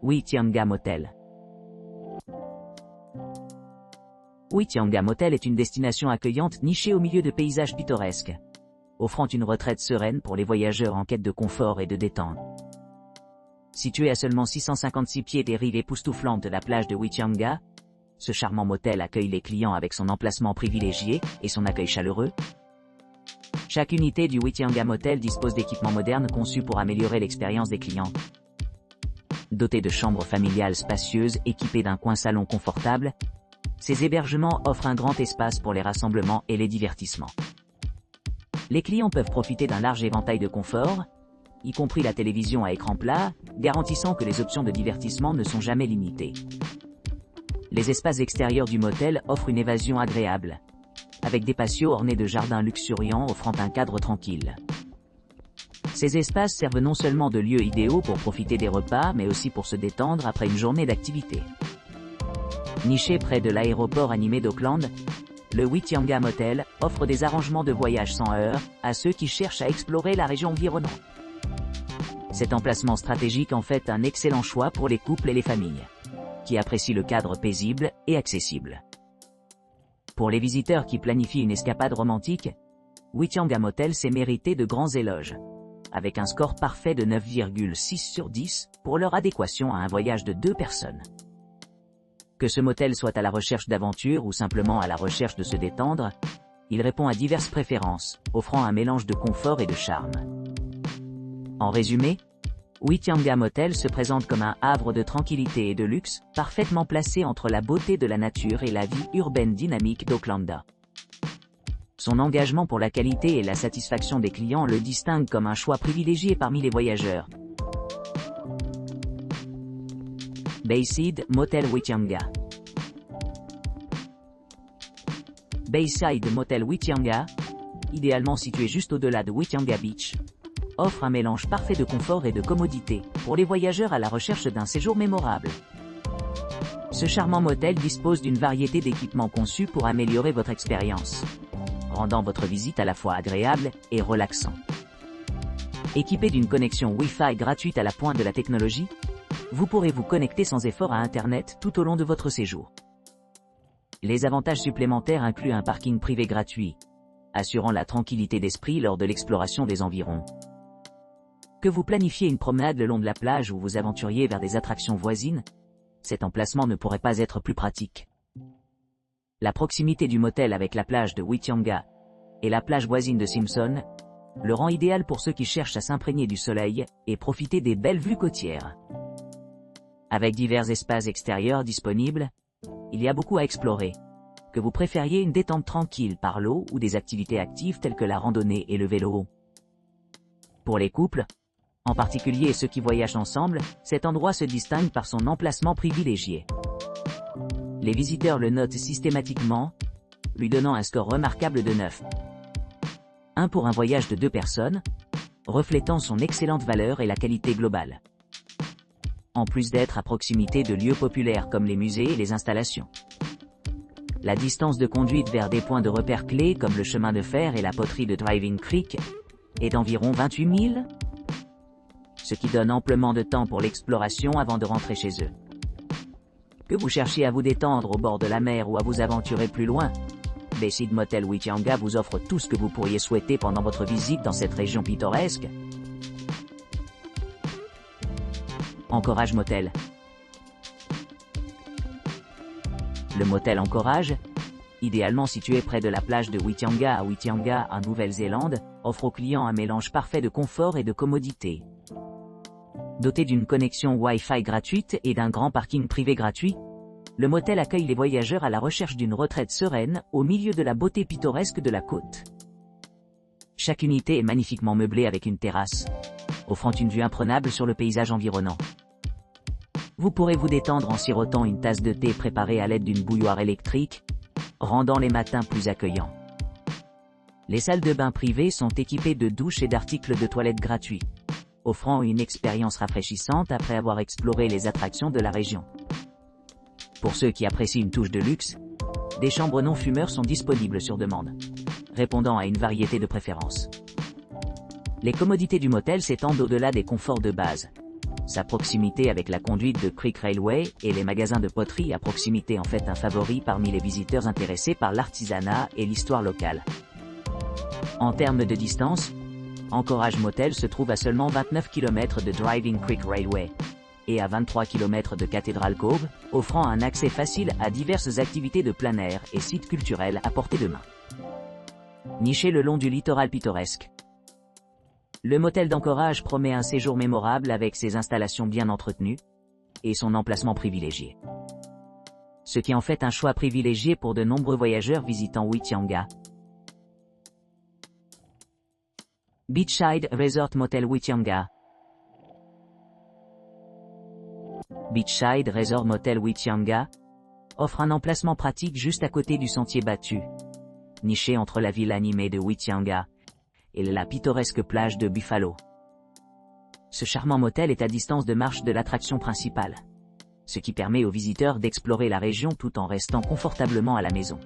Whitianga Motel. Whitianga Motel est une destination accueillante nichée au milieu de paysages pittoresques, offrant une retraite sereine pour les voyageurs en quête de confort et de détente. Situé à seulement 656 pieds des rives époustouflantes de la plage de Whitianga, ce charmant motel accueille les clients avec son emplacement privilégié et son accueil chaleureux. Chaque unité du Whitianga Motel dispose d'équipements modernes conçus pour améliorer l'expérience des clients. Doté de chambres familiales spacieuses équipées d'un coin salon confortable, ces hébergements offrent un grand espace pour les rassemblements et les divertissements. Les clients peuvent profiter d'un large éventail de confort, y compris la télévision à écran plat, garantissant que les options de divertissement ne sont jamais limitées. Les espaces extérieurs du motel offrent une évasion agréable, avec des patios ornés de jardins luxuriants offrant un cadre tranquille. Ces espaces servent non seulement de lieux idéaux pour profiter des repas, mais aussi pour se détendre après une journée d'activité. Niché près de l'aéroport animé d'Auckland, le Whitianga Motel offre des arrangements de voyage sans heurts à ceux qui cherchent à explorer la région environnante. Cet emplacement stratégique en fait un excellent choix pour les couples et les familles, qui apprécient le cadre paisible et accessible. Pour les visiteurs qui planifient une escapade romantique, Whitianga Motel s'est mérité de grands éloges, avec un score parfait de 9,6 sur 10 pour leur adéquation à un voyage de 2 personnes. Que ce motel soit à la recherche d'aventure ou simplement à la recherche de se détendre, il répond à diverses préférences, offrant un mélange de confort et de charme. En résumé, Whitianga Motel se présente comme un havre de tranquillité et de luxe, parfaitement placé entre la beauté de la nature et la vie urbaine dynamique d'Auckland. Son engagement pour la qualité et la satisfaction des clients le distingue comme un choix privilégié parmi les voyageurs. Bayside Motel Whitianga. Bayside Motel Whitianga, idéalement situé juste au-delà de Whitianga Beach, offre un mélange parfait de confort et de commodité pour les voyageurs à la recherche d'un séjour mémorable. Ce charmant motel dispose d'une variété d'équipements conçus pour améliorer votre expérience, rendant votre visite à la fois agréable et relaxante. Équipé d'une connexion Wi-Fi gratuite à la pointe de la technologie, vous pourrez vous connecter sans effort à Internet tout au long de votre séjour. Les avantages supplémentaires incluent un parking privé gratuit, assurant la tranquillité d'esprit lors de l'exploration des environs. Que vous planifiez une promenade le long de la plage ou vous aventuriez vers des attractions voisines, cet emplacement ne pourrait pas être plus pratique. La proximité du motel avec la plage de Whitianga et la plage voisine de Simpson le rend idéal pour ceux qui cherchent à s'imprégner du soleil et profiter des belles vues côtières. Avec divers espaces extérieurs disponibles, il y a beaucoup à explorer. Que vous préfériez une détente tranquille par l'eau ou des activités actives telles que la randonnée et le vélo. Pour les couples, en particulier ceux qui voyagent ensemble, cet endroit se distingue par son emplacement privilégié. Les visiteurs le notent systématiquement, lui donnant un score remarquable de 9. 1 pour un voyage de 2 personnes, reflétant son excellente valeur et la qualité globale. En plus d'être à proximité de lieux populaires comme les musées et les installations. La distance de conduite vers des points de repère clés comme le chemin de fer et la poterie de Driving Creek est d'environ 28 000, ce qui donne amplement de temps pour l'exploration avant de rentrer chez eux. Que vous cherchiez à vous détendre au bord de la mer ou à vous aventurer plus loin, Bayside Motel Whitianga vous offre tout ce que vous pourriez souhaiter pendant votre visite dans cette région pittoresque. Anchorage Motel. Le motel Anchorage, idéalement situé près de la plage de Whitianga à Whitianga en Nouvelle-Zélande, offre aux clients un mélange parfait de confort et de commodité. Doté d'une connexion Wi-Fi gratuite et d'un grand parking privé gratuit, le motel accueille les voyageurs à la recherche d'une retraite sereine au milieu de la beauté pittoresque de la côte. Chaque unité est magnifiquement meublée avec une terrasse, offrant une vue imprenable sur le paysage environnant. Vous pourrez vous détendre en sirotant une tasse de thé préparée à l'aide d'une bouilloire électrique, rendant les matins plus accueillants. Les salles de bain privées sont équipées de douches et d'articles de toilette gratuits, offrant une expérience rafraîchissante après avoir exploré les attractions de la région. Pour ceux qui apprécient une touche de luxe, des chambres non-fumeurs sont disponibles sur demande, répondant à une variété de préférences. Les commodités du motel s'étendent au-delà des conforts de base, Sa proximité avec la conduite de Creek Railway et les magasins de poterie à proximité en fait un favori parmi les visiteurs intéressés par l'artisanat et l'histoire locale. En termes de distance, Anchorage Motel se trouve à seulement 29 km de Driving Creek Railway et à 23 km de Cathedral Cove, offrant un accès facile à diverses activités de plein air et sites culturels à portée de main. Niché le long du littoral pittoresque, le motel d'Anchorage promet un séjour mémorable avec ses installations bien entretenues et son emplacement privilégié. Ce qui en fait un choix privilégié pour de nombreux voyageurs visitant Whitianga. Beachside Resort Motel Whitianga. Beachside Resort Motel Whitianga offre un emplacement pratique juste à côté du sentier battu, niché entre la ville animée de Whitianga et la pittoresque plage de Buffalo. Ce charmant motel est à distance de marche de l'attraction principale, ce qui permet aux visiteurs d'explorer la région tout en restant confortablement à la maison.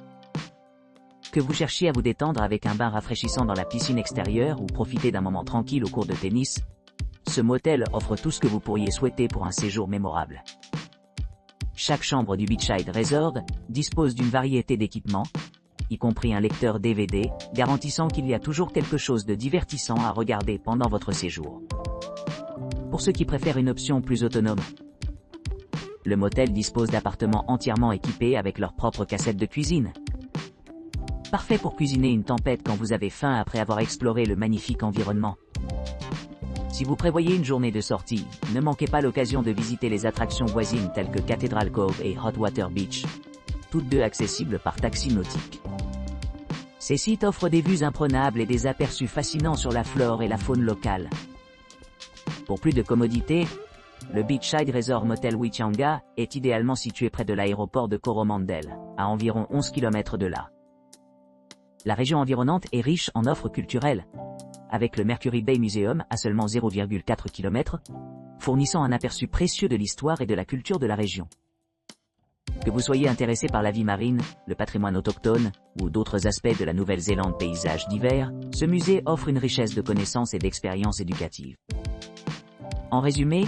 Que vous cherchiez à vous détendre avec un bain rafraîchissant dans la piscine extérieure ou profiter d'un moment tranquille au cours de tennis, ce motel offre tout ce que vous pourriez souhaiter pour un séjour mémorable. Chaque chambre du Beachside Resort dispose d'une variété d'équipements, y compris un lecteur DVD, garantissant qu'il y a toujours quelque chose de divertissant à regarder pendant votre séjour. Pour ceux qui préfèrent une option plus autonome, le motel dispose d'appartements entièrement équipés avec leur propre cassette de cuisine. Parfait pour cuisiner une tempête quand vous avez faim après avoir exploré le magnifique environnement. Si vous prévoyez une journée de sortie, ne manquez pas l'occasion de visiter les attractions voisines telles que Cathedral Cove et Hot Water Beach, toutes deux accessibles par taxi nautique. Ces sites offrent des vues imprenables et des aperçus fascinants sur la flore et la faune locale. Pour plus de commodité, le Beachside Resort Motel Whitianga est idéalement situé près de l'aéroport de Coromandel, à environ 11 km de là. La région environnante est riche en offres culturelles, avec le Mercury Bay Museum à seulement 0,4 km, fournissant un aperçu précieux de l'histoire et de la culture de la région. Que vous soyez intéressé par la vie marine, le patrimoine autochtone, ou d'autres aspects de la Nouvelle-Zélande paysages divers, ce musée offre une richesse de connaissances et d'expériences éducatives. En résumé,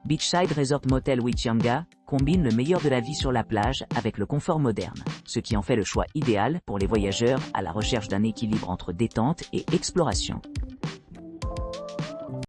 Beachside Resort Motel Whitianga combine le meilleur de la vie sur la plage avec le confort moderne, ce qui en fait le choix idéal pour les voyageurs à la recherche d'un équilibre entre détente et exploration.